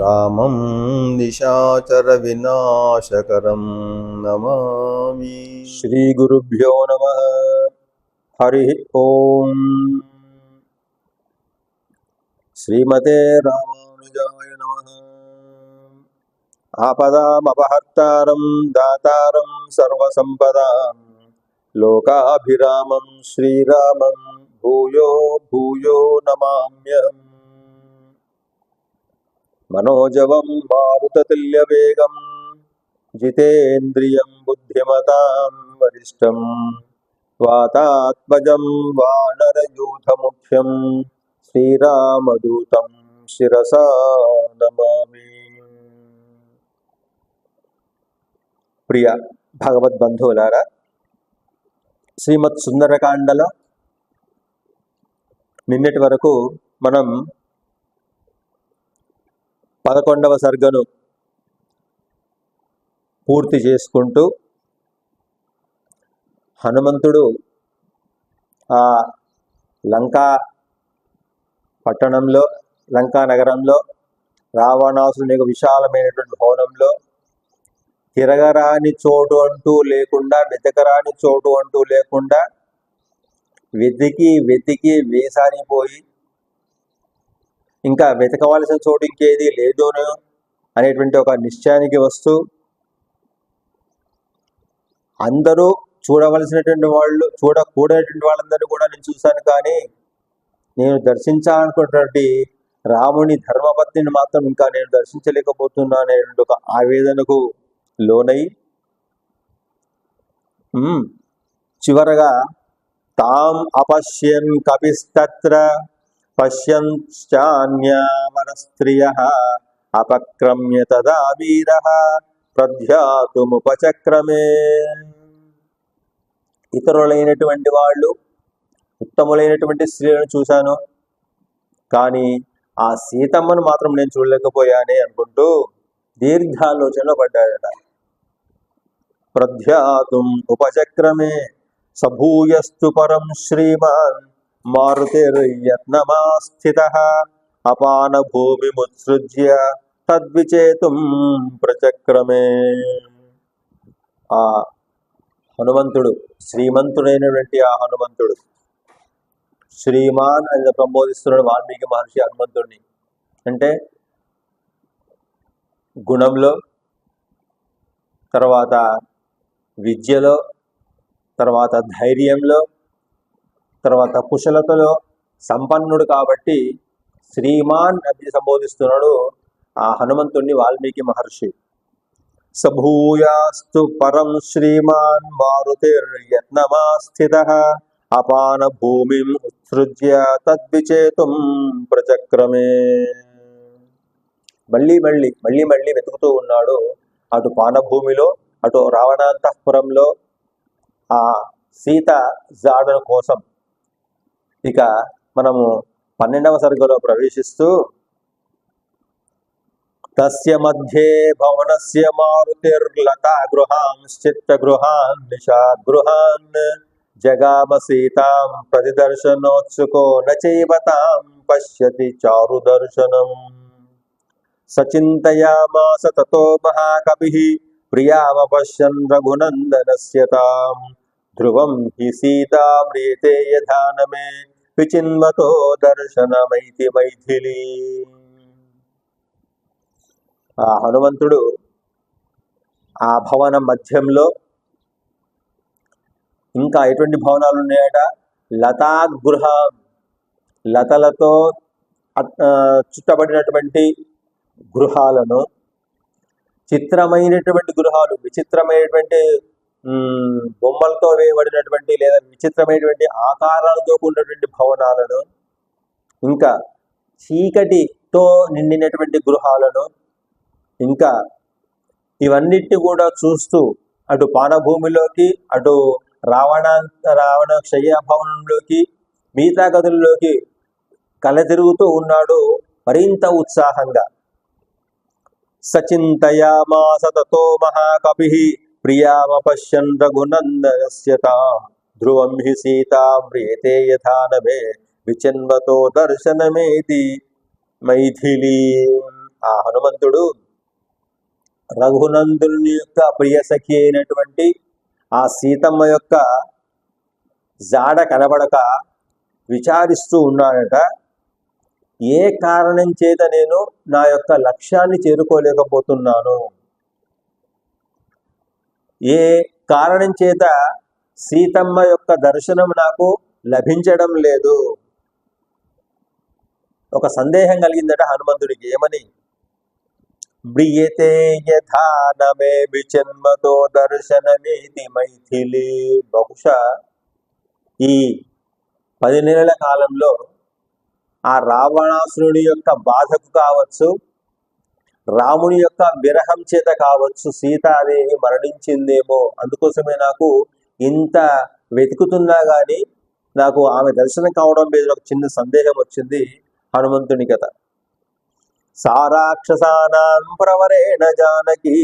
రామం నిశాచరవినాశకరం నమామి. శ్రీ గురుభ్యో నమః. హరి ఓం. శ్రీమతే రామానుజాయ నమః. ఆపదామపహర్తారం దాతారం సర్వసంపదాం లోకాభిరామం శ్రీరామం భూయో భూయో నమామ్యహం. మనోజవం మారుతతుల్యవేగం జితేంద్రియం బుద్ధిమతాం వరిష్టం వాతాత్మజం వానరయూథముఖ్యం శ్రీరామదూతం శిరసా నమామి. ప్రియ భగవద్బంధువులారా, శ్రీమత్ సుందరకాండలో నిన్నటి వరకు మనం 11వ సర్గను పూర్తి చేసుకుంటూ హనుమంతుడు ఆ లంకా పట్టణంలో, లంకా నగరంలో, రావణాసుని యొక్క విశాలమైనటువంటి భవనంలో తిరగరాని చోటు అంటూ లేకుండా, వెతకరాని చోటు అంటూ లేకుండా వెతికి వెతికి వేసారిపోయి ఇంకా వెతకవలసిన చోటు ఇంకేది లేదోనో అనేటువంటి ఒక నిశ్చయానికి వస్తూ, అందరూ చూడవలసినటువంటి వాళ్ళు, చూడకూడనటువంటి వాళ్ళందరూ కూడా నేను చూశాను, కానీ నేను దర్శించాలనుకున్నటువంటి రాముని ధర్మపత్నిని మాత్రం ఇంకా నేను దర్శించలేకపోతున్నాను అనేటువంటి ఒక ఆవేదనకు లోనై చివరగా తాం అపశ్యన్ కపిస్తత్ర పశ్యంశ్చాన్యామరస్త్రియః అపక్రమ్య తదా వీరః ప్రధ్యాతుముపచక్రమే. ఇతరులైనటువంటి వాళ్ళు, ఉత్తములైనటువంటి స్త్రీలను చూశాను, కానీ ఆ సీతమ్మను మాత్రం నేను చూడలేకపోయానే అనుకుంటూ దీర్ఘాలోచనలో పడ్డాడట. ప్రధ్యాతుం ఉపచక్రమే సభూయస్తు పరం శ్రీమాన్ మారుతిర్యత్నమాస్థితః అపాన భూమిముత్సృజ్య తద్విచేతుం ప్రచక్రమే. ఆ హనుమంతుడు, శ్రీమంతుడైనటువంటి ఆ హనుమంతుడు, శ్రీమాన్ అని సంబోధిస్తున్నాడు వాల్మీకి మహర్షి హనుమంతుడిని. అంటే గుణంలో, తర్వాత విద్యలో, తర్వాత ధైర్యంలో, తర్వాత కుశలతలో సంపన్నుడు కాబట్టి శ్రీమాన్ అని సంబోధిస్తున్నాడు ఆ హనుమంతుణ్ణి వాల్మీకి మహర్షి. సభూయాస్తు పరం శ్రీమాన్ మారుతిర్యత్నమాస్థితః అపాన భూమిం ఉత్సృజ్య తద్విచేతుం ప్రచక్రమే. మళ్ళీ మళ్ళీ మళ్ళీ మళ్ళీ వెతుకుతూ ఉన్నాడు. అటు పానభూమిలో, అటు రావణాంతఃపురంలో ఆ సీత జాడల కోసం. ఇక మనము 12వ సర్గలో ప్రవేశిస్తూ తస్య మధ్యే భవనస్య మారుతిర్లతా గృహాంశ్చిత్త గృహాన్ నిషాగృహాన్ జగామ సీతాం ప్రతిదర్శనోత్సుకో నచైవ తాం పశ్యతి చారు దర్శనం. సచింతయామాస తతో మహాకవిః ప్రియామపశ్యన్ రఘునందనస్య తాం ధ్రువం హి సీతా మ్రియతే యథానమే విచిన్వతో దర్శనమైతి మైథిలి. ఆ హనుమంతుడు ఆ భవన మధ్యంలో, ఇంకా ఎటువంటి భవనాలు ఉన్నాయట, లతాగృహ, లతలతో చుట్టబడినటువంటి గృహాలను, చిత్రమైనటువంటి గృహాలు, విచిత్రమైనటువంటి బొమ్మలతో వేయబడినటువంటి లేదా విచిత్రమైనటువంటి ఆకారాలతో కూడినటువంటి భవనాలను, ఇంకా చీకటితో నిండినటువంటి గృహాలను, ఇంకా ఇవన్నిటిని కూడా చూస్తూ అటు పానభూమిలోకి, అటు రావణ క్షయభవనంలోకి, మిగతా గదుల్లోకి కలతిరుగుతూ ఉన్నాడు మరింత ఉత్సాహంగా. సచింతయామాస తతో మహాకవిః ప్రియామపశ్యన్ రఘునందనస్య తాం ధ్రువం హి సీతా మ్రియతే యథానభే విచిన్వతో దర్శనమేతి మైథిలి. ఆ హనుమంతుడు రఘునందుని యొక్క ప్రియసఖి అయినటువంటి ఆ సీతమ్మ యొక్క జాడ కనబడక విచారిస్తూ ఉన్నాడట. ఏ కారణం చేత నేను నా యొక్క లక్ష్యాన్ని చేరుకోలేకపోతున్నాను, ఏ కారణం చేత సీతమ్మ యొక్క దర్శనం నాకు లభించడం లేదు. ఒక సందేహం కలిగిందట హనుమంతుడికి. ఏమని? బ్రియతే యథా నమే విజన్మతో దర్శనమేతి మైథిలి. బహుశా ఈ 10 నెలల కాలంలో ఆ రావణాసురుడి యొక్క బాధకు కావచ్చు, రాముని యొక్క విరహం చేత కావచ్చు, సీతాదేవి మరణించిందేమో, అందుకోసమే నాకు ఇంత వెతుకుతున్నా కానీ నాకు ఆమె దర్శనం కావడం మీద ఒక చిన్న సందేహం వచ్చింది హనుమంతుని కథ. సారాక్షసానాం ప్రవరేణ జానకి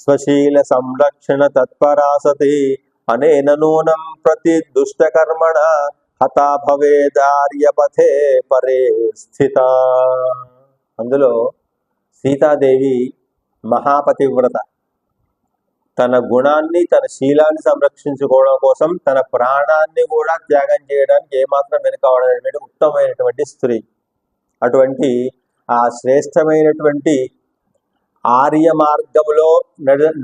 స్వశీల సంరక్షణ తత్పరాసతి అనేన నూనం ప్రతి దుష్టకర్మణ హతా భవేదార్యపథే పరే స్థిత. అందులో సీతాదేవి మహాపతివ్రత. తన గుణాన్ని, తన శీలాన్ని సంరక్షించుకోవడం కోసం తన ప్రాణాన్ని కూడా త్యాగం చేయడానికి ఏమాత్రం వెనుకాడనేటువంటి ఉత్తమమైనటువంటి స్త్రీ. అటువంటి ఆ శ్రేష్టమైనటువంటి ఆర్య మార్గములో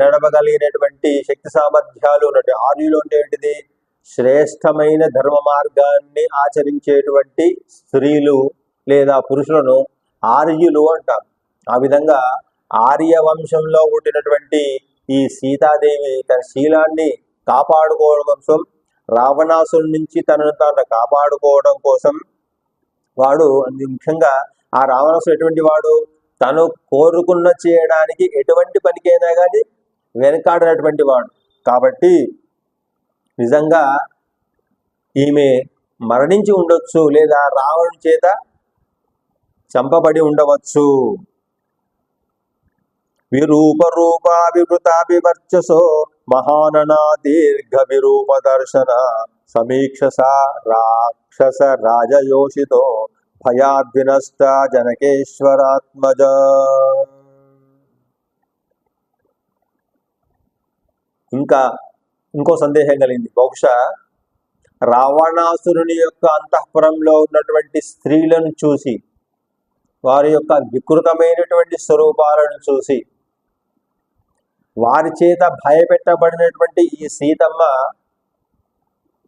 నడవగలిగినటువంటి శక్తి సామర్థ్యాలు ఉన్నటువంటి ఆర్యులు అంటే ఏంటిది? శ్రేష్టమైన ధర్మ మార్గాన్ని ఆచరించేటువంటి స్త్రీలు లేదా పురుషులను ఆర్యులు అంటారు. ఆ విధంగా ఆర్య వంశంలో పుట్టినటువంటి ఈ సీతాదేవి తన శీలాన్ని కాపాడుకోవడం కోసం, రావణాసురుడి నుంచి తనను తాను కాపాడుకోవడం కోసం, వాడు ముఖ్యంగా ఆ రావణాసురుడు ఎటువంటి వాడు? తను కోరుకున్న చేయడానికి ఎటువంటి పనికైనా కానీ వెనకాడినటువంటి వాడు. కాబట్టి నిజంగా ఈమె మరణించి ఉండొచ్చు, లేదా రావణుని చేత చంపబడి ఉండవచ్చు. విరూప రూపాభివృతాభివర్చసో మహాననా దీర్ఘ విరూప దర్శన సమీక్షస రాక్షస రాజయోషితో భయాద్వినష్ట జనకేశ్వరాత్మజ. ఇంకో సందేహం కలిగింది. బహుశా రావణాసురుని యొక్క అంతఃపురంలో ఉన్నటువంటి స్త్రీలను చూసి, వారి యొక్క వికృతమైనటువంటి స్వరూపాలను చూసి, వారి చేత భయపెట్టబడినటువంటి ఈ సీతమ్మ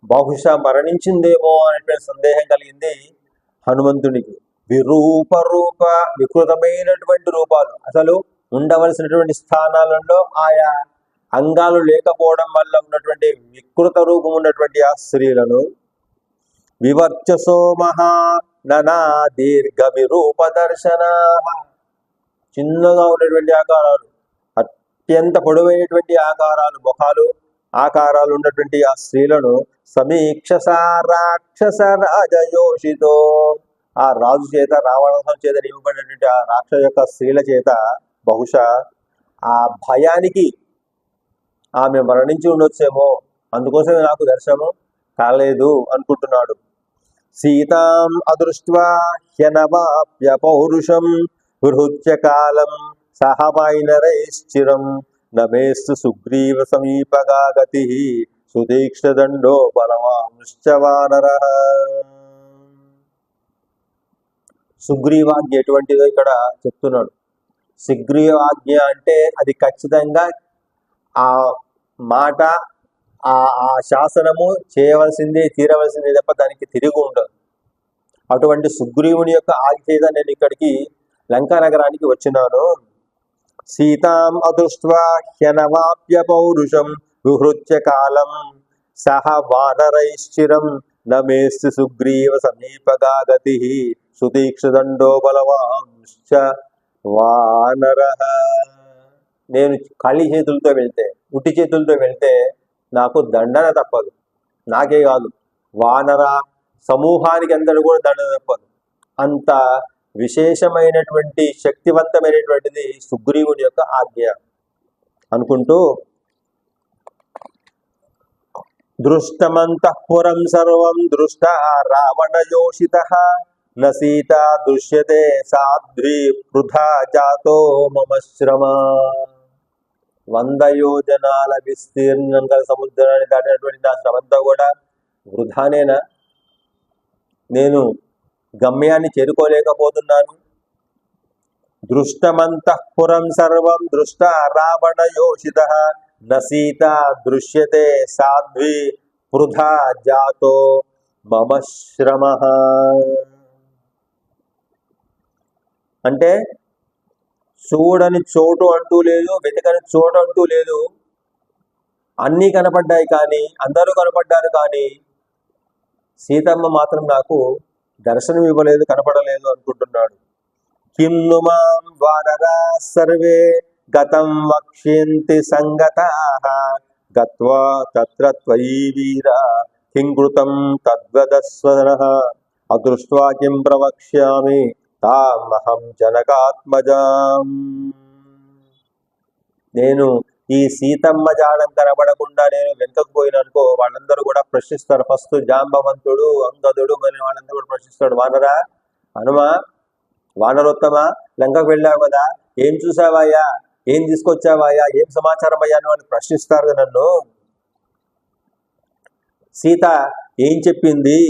బహుశా మరణించిందేమో అనేటువంటి సందేహం కలిగింది హనుమంతునికి. వికృతమైనటువంటి రూపాలు, అసలు ఉండవలసినటువంటి స్థానాలలో ఆయా అంగాలు లేకపోవడం వల్ల ఉన్నటువంటి వికృత రూపం ఉన్నటువంటి ఆ స్త్రీలను, వివర్చసో మహా ననా దీర్ఘ విరూప దర్శన, చిన్నగా ఉన్నటువంటి ఆకారాలు, అత్యంత పొడవైనటువంటి ఆకారాలు, ముఖాలు ఆకారాలు ఉన్నటువంటి ఆ స్త్రీలను సమీక్షస రాక్షస రాజయోషితో, ఆ రాజు చేత, రావణాసురుని చేత నియమబడినటువంటి ఆ రాక్షస యొక్క స్త్రీల చేత బహుశా ఆ భయానికి ఆమె మరణించి ఉండొచ్చేమో, అందుకోసమే నాకు దర్శనం కాలేదు అనుకుంటున్నాడు. సీతాం అదృష్ట్వా హ్యనవాప్య పౌరుషం బృహుత్య కాలం సహమైనరైశ్చిరం నమేస్తు సుగ్రీవ సమీపగా గతి సుతీక్ష్ణదండో బలవాంశ్చవానర. సుగ్రీవాజ్ఞ ఎటువంటిదో ఇక్కడ చెప్తున్నాడు. సుగ్రీవాజ్ఞ అంటే అది ఖచ్చితంగా ఆ మాట, ఆ శాసనము చేయవలసిందే, తీరవలసిందే తప్ప దానికి తిరిగి ఉండదు. అటువంటి సుగ్రీవుని యొక్క ఆజ్ఞ నేను ఇక్కడికి లంకా నగరానికి వచ్చినాను. సీతాం అదృష్ట్వా హ్యనవాప్య పౌరుషం విహృత్య కాలం సహ వానరైశ్చిరం నమేస్తి సుగ్రీవ సమీపగా గతి సుతీక్ష్ణదండో బలవాంశ్చ వానర. నేను ఖాళీ చేతులతో వెళ్తే, ఉట్టి చేతులతో వెళ్తే నాకు దండన తప్పదు. నాకే కాదు, వానర సమూహానికి అందరూ కూడా దండన తప్పదు. అంత విశేషమైనటువంటి శక్తివంతమైనటువంటిది సుగ్రీవుని యొక్క ఆజ్ఞ అనుకుంటూ, దృష్టమంతఃపురం సర్వం దృష్ట రావణయోషితః న సీత దృశ్యతే సాధ్వి వృథా జాతో మమ శ్రమ. 100 యోజనాల విస్తీర్ణం గల సముద్రాన్ని దాటినటువంటి నా శ్రమంతా కూడా వృధానేనా? నేను గమ్యాన్ని చేరుకోలేకపోతున్నాను. దృష్టమంతఃపురం సర్వం దృష్ట రావణ యోషిత న సీత దృశ్యతే సాధ్వి వృథా జాతో మమ శ్రమ. అంటే చూడని చోటు అంటూ లేదు, వెతకని చోటు అంటూ లేదు. అన్నీ కనపడ్డాయి కానీ, అందరూ కనపడ్డారు కానీ సీతమ్మ మాత్రం నాకు దర్శనం ఇవ్వలేదు, కనపడలేదు అనుకుంటున్నాడు. కిన్ను మాం వానరా సర్వే గతం వక్ష్యంతి సంగతాః గత్వా తత్ర త్వయి వీర కింకృతం తద్వదస్వనః అదృష్ట్వా కిం ప్రవక్ష్యామి తామహం జనకాత్మజాం. నేను ఈ సీతమ్మ జాడం కనబడకుండా నేను వెనుకకు పోయిననుకో వాళ్ళందరూ కూడా ప్రశ్నిస్తారు. ఫస్ట్ జాంబవంతుడు, అంగదుడు మరి వాళ్ళందరూ కూడా ప్రశ్నిస్తాడు. వానరా, హనుమా, వానరోత్తమ, లంకకు వెళ్ళావు కదా, ఏం చూసావాయా, ఏం తీసుకొచ్చావాయా, ఏం సమాచారం అయ్యా అని వాళ్ళు ప్రశ్నిస్తారు నన్ను. సీత ఏం చెప్పింది,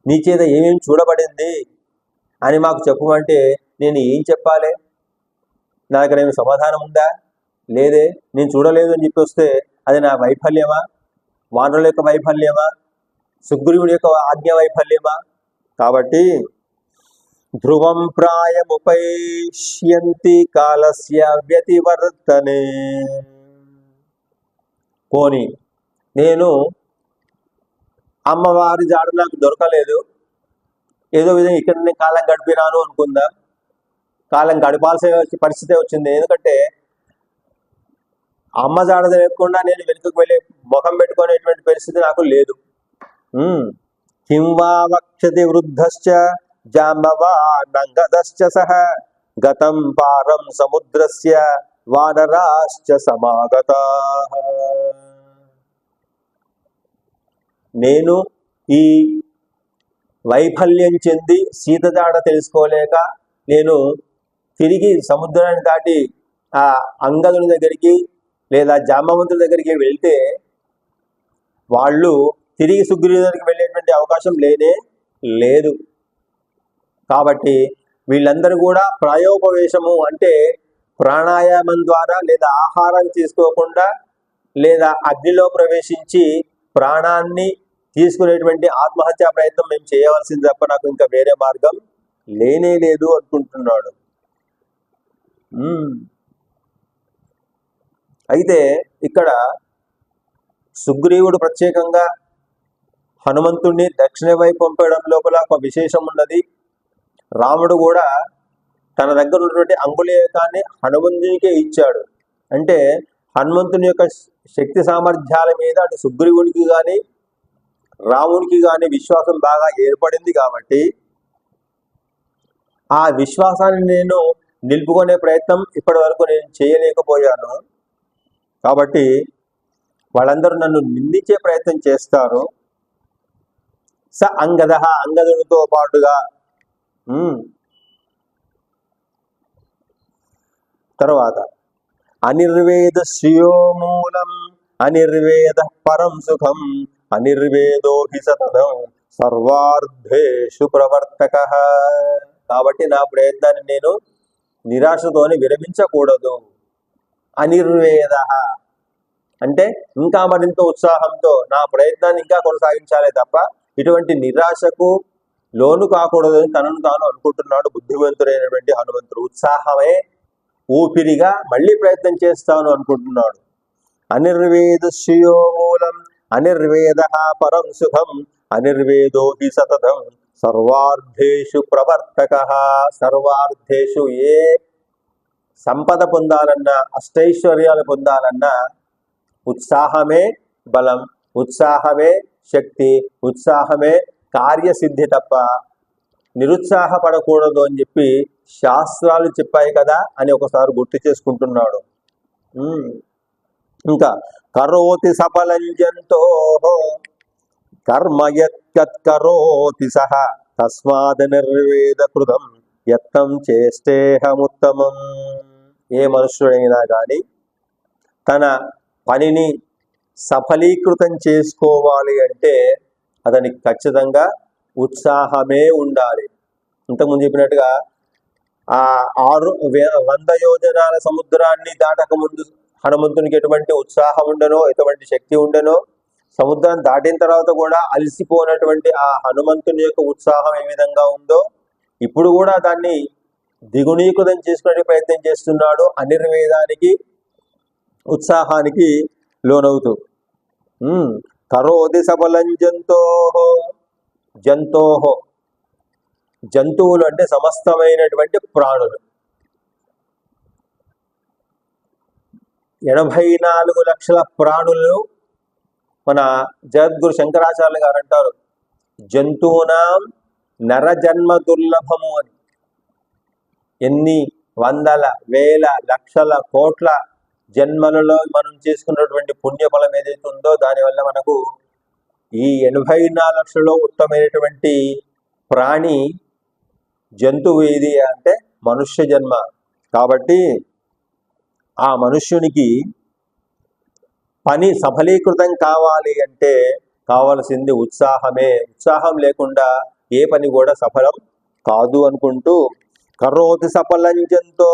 నీ చేత ఏమేం చూడబడింది అని మాకు చెప్పమంటే నేను ఏం చెప్పాలి? నా దగ్గర ఏమి సమాధానం ఉందా? లేదే. నేను చూడలేదు అని చెప్పి వస్తే అది నా వైఫల్యమా, వానరుల యొక్క వైఫల్యమా, సుగ్రీవుడి యొక్క ఆజ్ఞ వైఫల్యమా? కాబట్టి ధ్రువం ప్రాయముపైష్యంతి కాలస్య వ్యతివర్తనే. పోని నేను అమ్మవారి జాడ నాకు దొరకలేదు, ఏదో విధంగా ఇక్కడ నేను కాలం గడిపినాను అనుకుందా. కాలం గడపాల్సిన పరిస్థితి వచ్చింది. ఎందుకంటే అమ్మ జాడ తెలియకుండా నేను వెనుకకు వెళ్ళి ముఖం పెట్టుకునేటువంటి పరిస్థితి నాకు లేదు. కింవా వక్షతి వృద్ధశ్చ జాంబవానంగదశ్చ సహ గతం పారం సముద్రస్య వానరాశ్చ సమాగతాః. నేను ఈ వైఫల్యం చెంది సీత జాడ తెలుసుకోలేక నేను తిరిగి సముద్రాన్ని దాటి ఆ అంగదుని దగ్గరికి లేదా జాంబవంతుడి దగ్గరికి వెళ్తే వాళ్ళు తిరిగి సుగ్రీవుడి దగ్గరికి వెళ్ళేటువంటి అవకాశం లేనే లేదు. కాబట్టి వీళ్ళందరూ కూడా ప్రాయోపవేశము అంటే ప్రాణాయామం ద్వారా లేదా ఆహారం తీసుకోకుండా లేదా అగ్నిలో ప్రవేశించి ప్రాణాన్ని తీసుకునేటువంటి ఆత్మహత్యా ప్రయత్నం మేము చేయవలసింది తప్ప నాకు ఇంకా వేరే మార్గం లేనే లేదు అనుకుంటున్నాడు. అయితే ఇక్కడ సుగ్రీవుడు ప్రత్యేకంగా హనుమంతుడిని దక్షిణ వైపు పంపడం లోపల ఒక విశేషం ఉన్నది. రాముడు కూడా తన దగ్గర ఉన్నటువంటి అంగుళీయకాన్ని హనుమంతునికే ఇచ్చాడు. అంటే హనుమంతుని యొక్క శక్తి సామర్థ్యాల మీద అటు సుగ్రీవునికి కానీ రామునికి కానీ విశ్వాసం బాగా ఏర్పడింది. కాబట్టి ఆ విశ్వాసాన్ని నేను నిలుపుకునే ప్రయత్నం ఇప్పటి వరకు నేను చేయలేకపోయాను. కాబట్టి వాళ్ళందరూ నన్ను నిందించే ప్రయత్నం చేస్తారు. స అంగద, అంగదునితో పాటుగా తర్వాత అనిర్వేద శ్రియో మూలం అనిర్వేద పరం సుఖం అనిర్వేదో హి సతతం సర్వార్థేషు ప్రవర్తక. కాబట్టి నా ప్రయత్నాన్ని నేను నిరాశతోని విరమించకూడదు. అనిర్వేద అంటే ఇంకా మరింత ఉత్సాహంతో నా ప్రయత్నాన్ని ఇంకా కొనసాగించాలే తప్ప ఇటువంటి నిరాశకు లోను కాకూడదు అని తనను తాను అనుకుంటున్నాడు బుద్ధిమంతుడైనటువంటి హనుమంతుడు. ఉత్సాహమే ఊపిరిగా మళ్ళీ ప్రయత్నం చేస్తాను అనుకుంటున్నాడు. అనిర్వేద శ్రియో మూలం అనిర్వేద పరం సుఖం అనిర్వేదో హి సతతం సర్వార్థేషు ప్రవర్తక. సర్వార్థేషు ఏ సంపద పొందాలన్నా అష్టైశ్వర్యాలు పొందాలన్నా ఉత్సాహమే బలం, ఉత్సాహమే శక్తి, ఉత్సాహమే కార్యసిద్ధి తప్ప నిరుత్సాహపడకూడదు అని చెప్పి శాస్త్రాలు చెప్పాయి కదా అని ఒకసారి గుర్తు చేసుకుంటున్నాడు. ఇంకా కరోతి సఫలం జంతో కర్మ యత్కరోతి సహ తస్మాద్ నిర్వేద కృతం యత్నం చేష్టేహముత్తమం. ఏ మనుష్యుడైనా కానీ తన పనిని సఫలీకృతం చేసుకోవాలి అంటే అతనికి ఖచ్చితంగా ఉత్సాహమే ఉండాలి. ఇంతకుముందు చెప్పినట్టుగా ఆ 100 యోజనాల సముద్రాన్ని దాటక ముందు హనుమంతునికి ఎటువంటి ఉత్సాహం ఉండనో, ఎటువంటి శక్తి ఉండనో, సముద్రం దాటిన తర్వాత కూడా అలసిపోయినటువంటి ఆ హనుమంతుని యొక్క ఉత్సాహం ఏ విధంగా ఉందో ఇప్పుడు కూడా దాన్ని ద్విగుణీకృతం చేసుకునే ప్రయత్నం చేస్తున్నాడు. అనిర్వేదానికి, ఉత్సాహానికి లోనవుతూ. కరోతి సబలం జంతోహో, జంతువులు అంటే సమస్తమైనటువంటి ప్రాణులు. 84 లక్షల ప్రాణులను మన జగద్గురు శంకరాచార్యులు గారు అంటారు, జంతువునాం నరజన్మ దుర్లభము అని. ఎన్ని వందల వేల లక్షల కోట్ల జన్మలలో మనం చేసుకున్నటువంటి పుణ్యఫలం ఏదైతే ఉందో దానివల్ల మనకు ఈ 84 లక్షలలో ఉత్తమైనటువంటి ప్రాణి జంతువు ఏది అంటే మనుష్య జన్మ. కాబట్టి ఆ మనుష్యునికి పని సఫలీకృతం కావాలి అంటే కావలసింది ఉత్సాహమే. ఉత్సాహం లేకుండా ఏ పని కూడా సఫలం కాదు అనుకుంటూ కరోతి సఫలం జంతో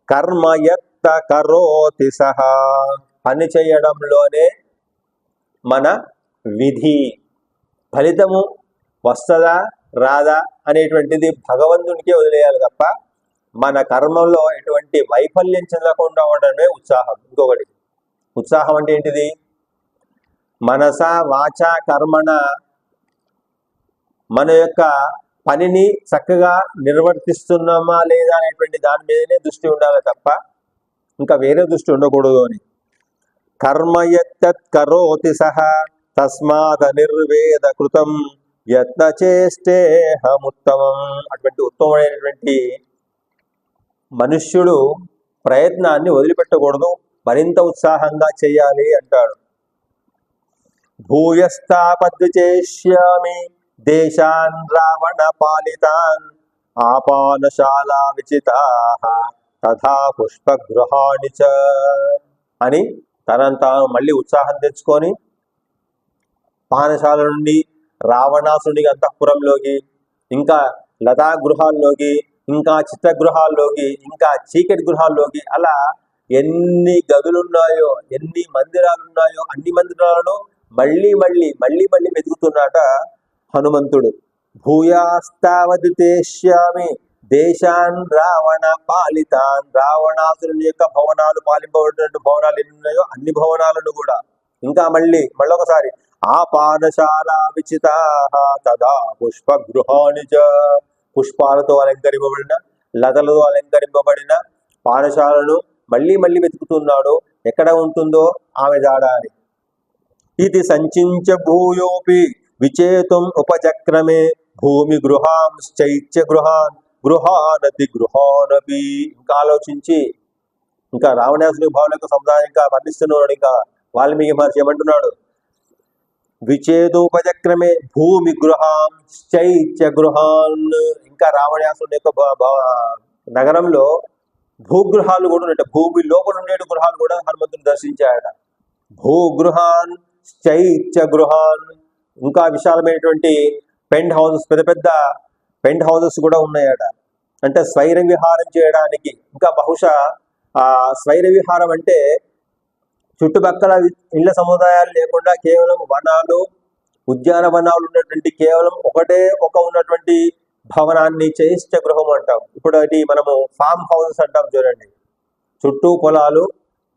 కర్మ యత్త కరోతి సహా. పని చేయడంలోనే మన విధి. ఫలితము వస్తుందా రాదా అనేటువంటిది భగవంతునికే వదిలేయాలి తప్ప మన కర్మంలో ఎటువంటి వైఫల్యం చెందకుండా ఉండడమే ఉత్సాహం. ఇంకొకటి, ఉత్సాహం అంటే ఏంటిది? మనస వాచ కర్మణ మన యొక్క పనిని చక్కగా నిర్వర్తిస్తున్నామా లేదా అనేటువంటి దాని మీదనే దృష్టి ఉండాలి తప్ప ఇంకా వేరే దృష్టి ఉండకూడదు అని. కర్మ యత్తత్ కరోతి సహ తస్మాద్ నిర్వేద కృతం యత్న చేష్టేహముత్తమం. అటువంటి ఉత్తమమైనటువంటి మనుష్యుడు ప్రయత్నాన్ని వదిలిపెట్టకూడదు, మరింత ఉత్సాహంగా చేయాలి అంటాడు. భూయస్తాపద్విచేష్యామి దేశాన్ రావణ పాలితాన్ ఆపానశాలా విచితాః తథా పుష్పగృహాణి చ అని తనను తాను మళ్ళీ ఉత్సాహం తెచ్చుకొని పానశాల నుండి రావణాసుడి అంతఃపురంలోకి, ఇంకా లతా గృహాల్లోకి, ఇంకా చిత్తగృహాల్లోకి, ఇంకా చీకటి గృహాల్లోకి, అలా ఎన్ని గదులున్నాయో, ఎన్ని మందిరాలున్నాయో అన్ని మందిరాలను మళ్ళీ మళ్ళీ మళ్ళీ మళ్ళీ వెతుకుతున్నాట హనుమంతుడు. భూయాస్తావదితేష్యామి దేశాన్ రావణ పాలితాన్. రావణాసురుని యొక్క భవనాలు, పాలింపబడినటువంటి భవనాలు ఎన్ని ఉన్నాయో అన్ని భవనాలను కూడా, ఇంకా మళ్ళొకసారి ఆపానశాల విచితాః తదా పుష్పగృహాణి చ. పుష్పాలతో అలంకరింపబడిన, లతలతో అలంకరింపబడిన పానశాలను మళ్ళీ మళ్ళీ వెతుకుతున్నాడు. ఎక్కడ ఉంటుందో ఆమె జాడ అని. ఇది సంచించ భూయోపి విచేతుం ఉపచక్రమే భూమి గృహాంశ్చైత్య గృహాన్ గృహానతి గృహానపి. ఇంకా ఆలోచించి ఇంకా రావణాసుని భావన యొక్క సముదాయం ఇంకా వర్ణిస్తున్నాడు. ఇంకా వాల్మీకి మహర్షి ఏమంటున్నాడు? విచేదోపచక్రమే భూమి గృహాంశ్చైత్య గృహాన్. ఇంకా రావణాసుని యొక్క నగరంలో భూగృహాలు కూడా ఉన్నాయి. భూమి లోపల ఉండే గృహాలు కూడా హనుమంతుని దర్శించాయట. భూగృహాన్ చైత్య గృహాన్. ఇంకా విశాలమైనటువంటి పెంట్ హౌసెస్, పెద్ద పెద్ద పెంట్ హౌసెస్ కూడా ఉన్నాయట. అంటే స్వైర విహారం చేయడానికి. ఇంకా బహుశా ఆ స్వైర విహారం అంటే చుట్టుపక్కల ఇళ్ల సముదాయాలు లేకుండా కేవలం వనాలు, ఉద్యానవనాలు ఉన్నటువంటి కేవలం ఒక ఉన్నటువంటి భవనాన్ని చైత్య గృహం అంటాం. ఇప్పుడు అది మనము ఫామ్ హౌసెస్ అంటాం చూడండి. చుట్టూ పొలాలు,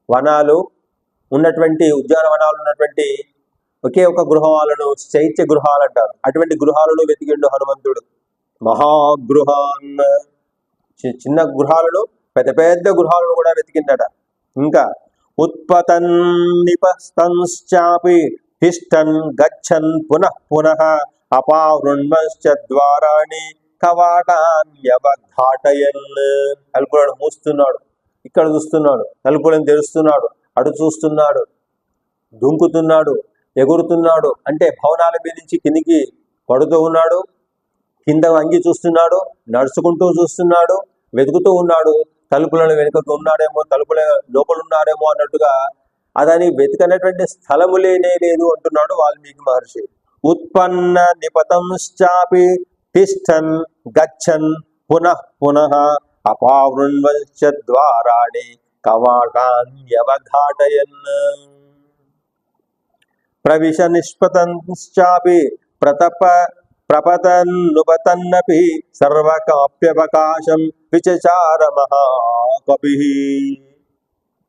వనాలు ఉన్నటువంటి, ఉద్యానవనాలు ఉన్నటువంటి ఒకే ఒక గృహాలను చైత్య గృహాలు అంటారు. అటువంటి గృహాలను వెతికిండు హనుమంతుడు. మహాగృహాన్, చిన్న గృహాలను, పెద్ద పెద్ద గృహాలను కూడా వెతికిందట. ఇంకా ఉత్పతన్ నిపస్తంశ్చాపి తిష్టన్ గచ్చన్ పునః పునః అపావృణ్మశ్చ ద్వారాణి కవాటాన్యవఘాటయన్. తలుపులను మూస్తున్నాడు, ఇక్కడ చూస్తున్నాడు, తలుపులను తెరుస్తున్నాడు, అటు చూస్తున్నాడు, దుంకుతున్నాడు, ఎగురుతున్నాడు. అంటే భవనాల మీద నుంచి కిందికి పడుతూ ఉన్నాడు, కింద వంగి చూస్తున్నాడు, నడుచుకుంటూ చూస్తున్నాడు, వెతుకుతూ ఉన్నాడు. తలుపులను వెనుకకు ఉన్నాడేమో, తలుపుల లోపల ఉన్నాడేమో అన్నట్టుగా అదని వెతికనటువంటి స్థలము లేనే లేదు అంటున్నాడు వాల్మీకి మహర్షి. ఉత్పన్న నిపతంశ్చాపి తిష్టన్ గచ్చన్ పునః పునః అపావృణ్వశ్చ ద్వారాణి కవాటాన్యవఘాటయన్ ప్రవిశ నిష్పతంశ్చాపి ప్రపతన్నుపతన్నపి సర్వకాప్యవకాశం విచచార మహాకపి.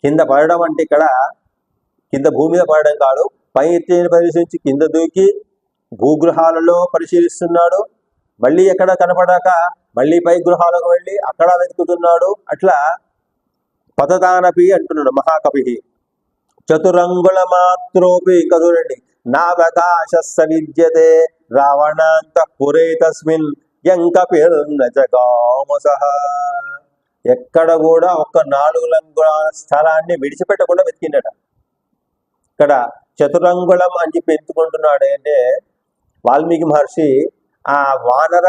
కింద పడడం అంటే ఇక్కడ కింద భూమి మీద పడడం కాదు, పై ఎత్తుని పరిశీలించి కింద దూకి భూగృహాలలో పరిశీలిస్తున్నాడు. మళ్ళీ ఎక్కడ కనపడాక మళ్ళీ పై గృహాలకు వెళ్ళి అక్కడ వెతుకుతున్నాడు. అట్లా పతదానపి అంటున్నాడు మహాకవి. చతురంగుళ మాత్రోపి కదురండి నావకాశ విద్యతే రావణాంత పురే తస్మిన్ యంకపిర్నజగామసః. ఎక్కడ కూడా ఒక్క 4 అంగుళాల స్థలాన్ని విడిచిపెట్టకుండా వెతికిండట. ఇక్కడ చతురంగుళం అని చెప్పి ఎత్తుకుంటున్నాడు అంటే వాల్మీకి మహర్షి ఆ వానర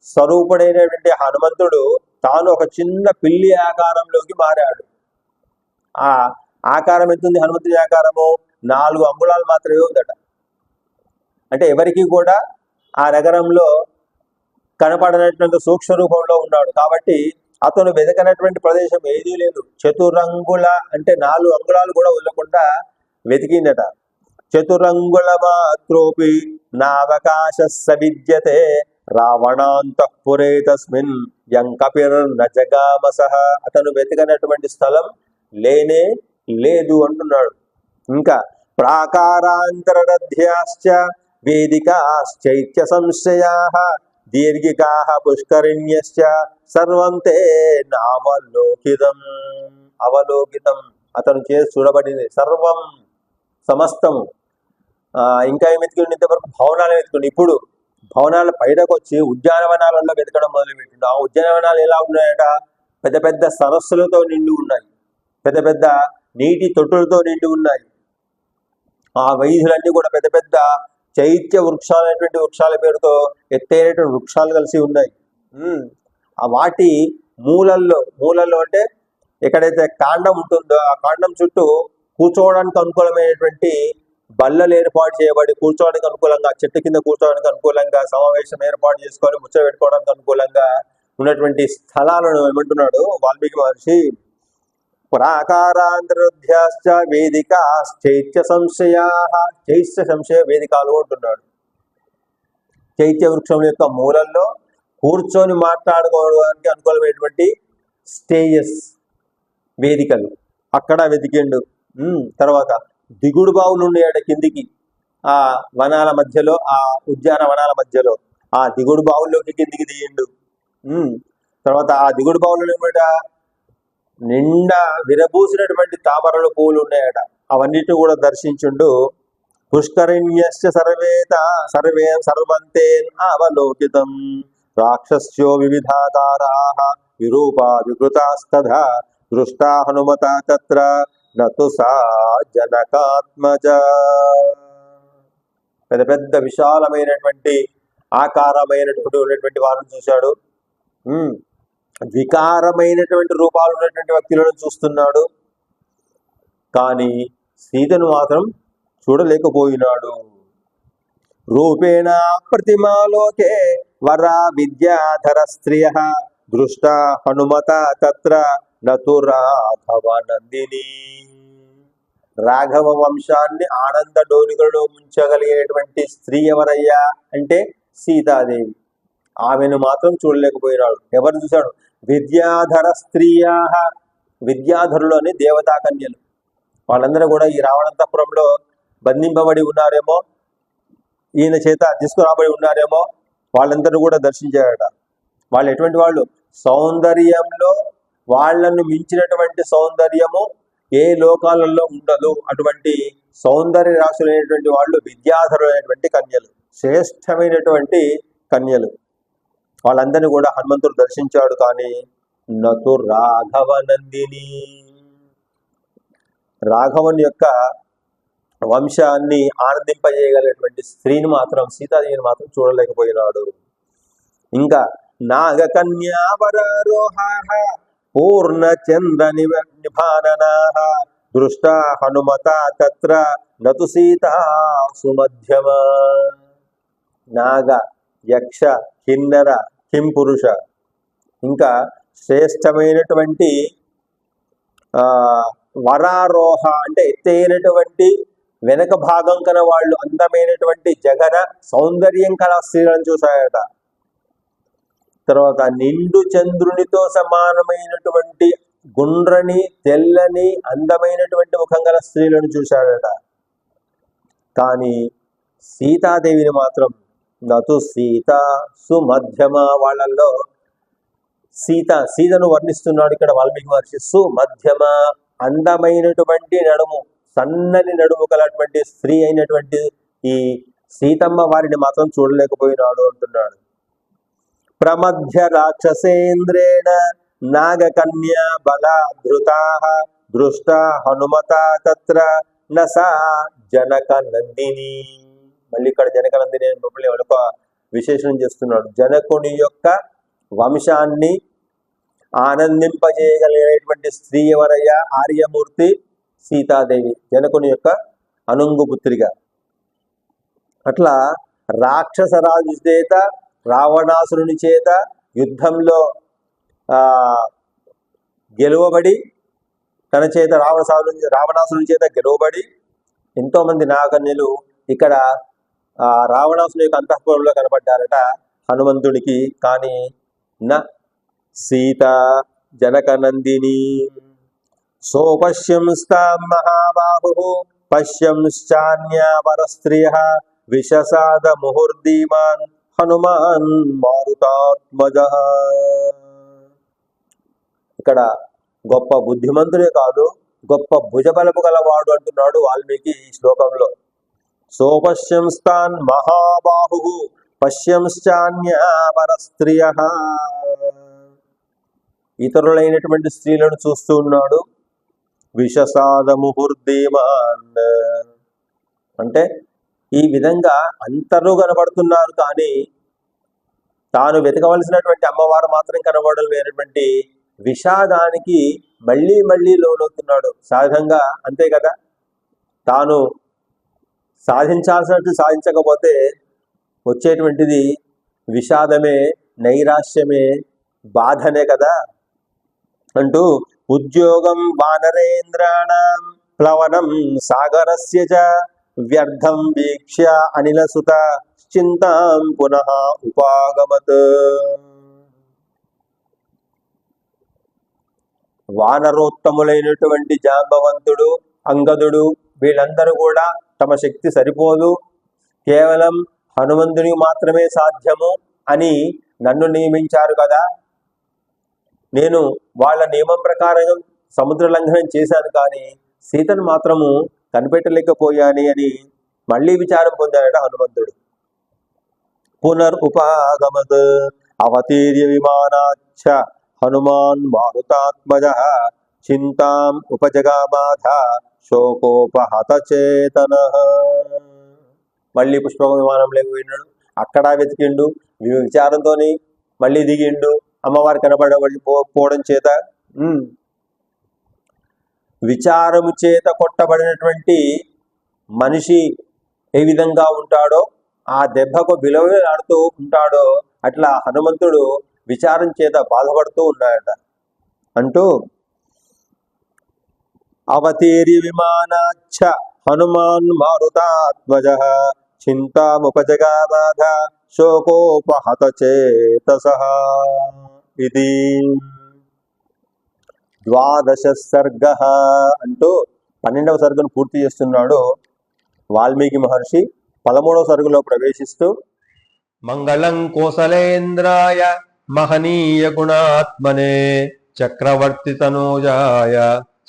స్వరూపుడైనటువంటి హనుమంతుడు తాను ఒక చిన్న పిల్లి ఆకారంలోకి మారాడు. ఆ ఆకారం ఎంతుంది? హనుమంతుడి ఆకారము 4 అంగుళాలు మాత్రమే ఉందట. అంటే ఎవరికి కూడా ఆ నగరంలో కనపడనటువంటి సూక్ష్మ రూపంలో ఉన్నాడు కాబట్టి అతను వెతకనటువంటి ప్రదేశం ఏదీ లేదు. చతురంగుళ అంటే 4 అంగుళాలు కూడా వదలకుండా వెతికిందట. చతురంగుళ మాత్రోపి నావకాశ విద్యతే రావణాంతఃపురే తస్మిన్ యంకపిర్నజగామసః. అతను వెతకనటువంటి స్థలం లేనే లేదు అంటున్నాడు. ఇంకా ప్రాకారాంతరరథ్యాశ్చ వేదికాశ్చైత్య సంశయాః దీర్ఘికాః పుష్కరిణ్యశ్చ సర్వం తే నావలోకితం. అవలోకితం అతను చేసి చూడబడింది సర్వం సమస్తము. ఇంకా ఏం వెతుకుండి? ఇంతవరకు భవనాలు వెతుకుండి. ఇప్పుడు భవనాల పైనకు వచ్చి ఉద్యానవనాలలో వెతకడం మొదలుపెట్టిండు. ఆ ఉద్యానవనాలు ఎలా ఉన్నాయట? పెద్ద పెద్ద సరస్సులతో నిండి ఉన్నాయి, పెద్ద పెద్ద నీటి తొట్టులతో నిండి ఉన్నాయి. ఆ వీధులన్నీ కూడా పెద్ద పెద్ద చైత్య వృక్షాలైనటువంటి వృక్షాల పేరుతో ఎత్తైనటువంటి వృక్షాలు కలిసి ఉన్నాయి. ఆ వాటి మూలల్లో అంటే ఎక్కడైతే కాండం ఉంటుందో ఆ కాండం చుట్టూ కూర్చోవడానికి అనుకూలమైనటువంటి బల్లలు ఏర్పాటు చేయబడి కూర్చోవడానికి అనుకూలంగా, చెట్టు కింద కూర్చోవడానికి అనుకూలంగా, సమావేశం ఏర్పాటు చేసుకొని ముచ్చట పెట్టుకోవడానికి అనుకూలంగా ఉన్నటువంటి స్థలాలను ఏమంటున్నాడు వాల్మీకి మహర్షి? ప్రాకారాంతరధ్యాశ్చ వేదికాశ్చైత్య సంశయాః. చైత్య సంశయ వేదికలు అంటున్నాడు. చైత్య వృక్షం యొక్క మూలల్లో కూర్చొని మాట్లాడుకోవడానికి అనుకూలమైనటువంటి స్టేజెస్, వేదికలు అక్కడ వెతికిండు. తర్వాత దిగుడు బావులు ఉన్నాయట కిందికి, ఆ వనాల మధ్యలో, ఆ ఉద్యాన వనాల మధ్యలో ఆ దిగుడు బావుల్లోకి కిందికి దిగిండు. తర్వాత ఆ దిగుడు బావులు ఏమిట? నిండా విరబూసినటువంటి తామరలు పూలు ఉన్నాయట. అవన్నిటి కూడా దర్శించుండు. పుష్కరిణ్యశ్చ సర్వంతే అవలోకితం రాక్షస్యో వివిధాకారాః విరూపా వికృతాస్తథా దృష్టా హనుమత తత్ర నతు సా జనకాత్మజ. పెద్ద పెద్ద విశాలమైనటువంటి ఆకారమైనటువంటి ఉన్నటువంటి వారిని చూశాడు. వికారమైనటువంటి రూపాలు ఉన్నటువంటి వ్యక్తులను చూస్తున్నాడు. కానీ సీతను మాత్రం చూడలేకపోయినాడు. రూపేణ ప్రతిమాలోకే వరా విద్యాధర స్త్రియ దృష్ట హనుమత తత్ర నతు రాఘవ నందిని. రాఘవ వంశాన్ని ఆనంద డోలికలో ముంచగలిగేటువంటి స్త్రీ ఎవరయ్యా అంటే సీతాదేవి. ఆమెను మాత్రం చూడలేకపోయినాడు. ఎవరు చూశాడు? విద్యాధర స్త్రీయా, విద్యాధరులు అని దేవతా కన్యలు. వాళ్ళందరూ కూడా ఈ రావణంతపురంలో బంధింపబడి ఉన్నారేమో, ఈయన చేత తీసుకురాబడి ఉన్నారేమో, వాళ్ళందరూ కూడా దర్శించారట. వాళ్ళు ఎటువంటి వాళ్ళు? సౌందర్యంలో వాళ్ళను మించినటువంటి సౌందర్యము ఏ లోకాలలో ఉండదు. అటువంటి సౌందర్య రాశులైనటువంటి వాళ్ళు విద్యాధరులైనటువంటి కన్యలు, శ్రేష్టమైనటువంటి కన్యలు. వాళ్ళందరినీ కూడా హనుమంతుడు దర్శించాడు. కానీ నతు రాఘవ నందిని, రాఘవుని యొక్క వంశాన్ని ఆనందింపజేయగలిగినటువంటి స్త్రీని మాత్రం, సీతాదేవిని మాత్రం చూడలేకపోయినాడు. ఇంకా నాగకన్యావరారోహ పూర్ణచంద్ర నిభాననా దృష్టా హనుమత తత్ర నతు సీతా సుమధ్యమ. నాగ, యక్ష, కిన్నర, కింపురుష, ఇంకా శ్రేష్టమైనటువంటి వరారోహ అంటే ఎత్తైనటువంటి వెనక భాగం కల వాళ్ళు అందమైనటువంటి జగన సౌందర్యం కల స్త్రీలను చూశాయట. తర్వాత నిండు చంద్రునితో సమానమైనటువంటి గుండ్రని తెల్లని అందమైనటువంటి ముఖం గల స్త్రీలను చూశాడట. కానీ సీతాదేవిని మాత్రం నతు సీత సుమధ్యమ. వాళ్ళల్లో సీతను వర్ణిస్తున్నాడు ఇక్కడ వాల్మీకి మహర్షి. సుమధ్యమ అందమైనటువంటి నడుము, సన్నని నడుము కలటువంటి స్త్రీ అయినటువంటి ఈ సీతమ్మ వారిని మాత్రం చూడలేకపోయినాడు అంటున్నాడు. ప్రమధ్య రాక్షసేంద్రేణ నాగకన్యా బలాధృతా దృష్ట హనుమత తత్ర నసా జనక నందిని. మళ్ళీ ఇక్కడ జనక నందిని ఒక విశేషణం చేస్తున్నాడు. జనకుని యొక్క వంశాన్ని ఆనందింపజేయగలిగినటువంటి స్త్రీ ఎవరయ్య? ఆర్యమూర్తి సీతాదేవి, జనకుని యొక్క అనుంగుపుత్రిగా. అట్లా రాక్షసరాజు చేత, రావణాసురుని చేత యుద్ధంలో గెలువబడి, తన చేత రావణాసురుని చేత గెలువబడి ఎంతోమంది నాగకన్యలు ఇక్కడ రావణాసుని యొక్క అంతఃపురంలో కనబడ్డారట హనుమంతుడికి. కానీ న సీత జనక నందిని. సోపశ్యంస్తా మహాబాహు పశ్యంశ్చాన్యా వరస్త్రియ విషసాద ముహుర్దీమాన్ హనుమాన్ మారుతాత్మజ. ఇక్కడ గొప్ప బుద్ధిమంతుడే కాదు, గొప్ప భుజబలపు గలవాడు అంటున్నాడు వాల్మీకి ఈ శ్లోకంలో. సోపశ్యంస్తాన్ మహాబాహు పశ్యంశ్చాన్యా వరస్త్రియ. ఇతరులైనటువంటి స్త్రీలను చూస్తూ ఉన్నాడు. విషసాద ముహుర్దీమాన్ అంటే ఈ విధంగా అందరూ కనబడుతున్నారు, కానీ తాను వెతకవలసినటువంటి అమ్మవారు మాత్రం కనబడడం లేనటువంటి విషాదానికి మళ్ళీ మళ్ళీ లోనవుతున్నాడు. సహజంగా అంతే కదా, తాను సాధించాల్సినట్టు సాధించకపోతే వచ్చేటువంటిది విషాదమే, నైరాశ్యమే, బాధనే కదా అంటూ ఉద్యోగం వానరేంద్రాణం ప్లవనం సాగరస్య చ వ్యర్థం వీక్ష్య అనిలసుత చింతాం పునః ఉపాగమత్. వానరోత్తములైనటువంటి జాంబవంతుడు, అంగదుడు వీళ్ళందరూ కూడా తమ శక్తి సరిపోదు, కేవలం హనుమంతునికి మాత్రమే సాధ్యము అని నన్ను నియమించారు కదా, నేను వాళ్ళ నియమం ప్రకారం సముద్ర లంఘనం చేశాను, కానీ సీతను మాత్రము కనిపెట్టలేకపోయాని అని మళ్ళీ విచారం పొందాడట హనుమంతుడు. పునరుపాగమత్ అవతీర్య విమానాచ్చ హనుమాన్ మారుతాత్మజ చింతాం ఉపజగామాధ శోకోపహత చేతన. మళ్ళీ పుష్పక విమానంలోకి పోయినాడు, అక్కడ వెతికిండు, విచారంతో మళ్ళీ దిగిండు. అమ్మవారు కనబడబడిపోవడం చేత విచారము చేత కొట్టబడినటువంటి మనిషి ఏ విధంగా ఉంటాడో, ఆ దెబ్బకు విలువలాడుతూ ఉంటాడో, అట్లా హనుమంతుడు విచారం చేత బాధపడుతూ ఉన్నాడట. అంటూ అవతీర్య విమానాచ్చ హనుమాన్ మారుతాత్మజ చింతాముపజగామాధ శోకోపహత చేతసః. ఇది 12వ సర్గః అంటూ 12వ సర్గను పూర్తి చేస్తున్నాడు వాల్మీకి మహర్షి. 13వ సర్గలో ప్రవేశిస్తూ మంగళం కోసలేంద్రాయ మహనీయ గుణాత్మనే చక్రవర్తి తనూజాయ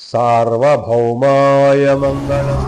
సార్వభౌమాయ మంగళం.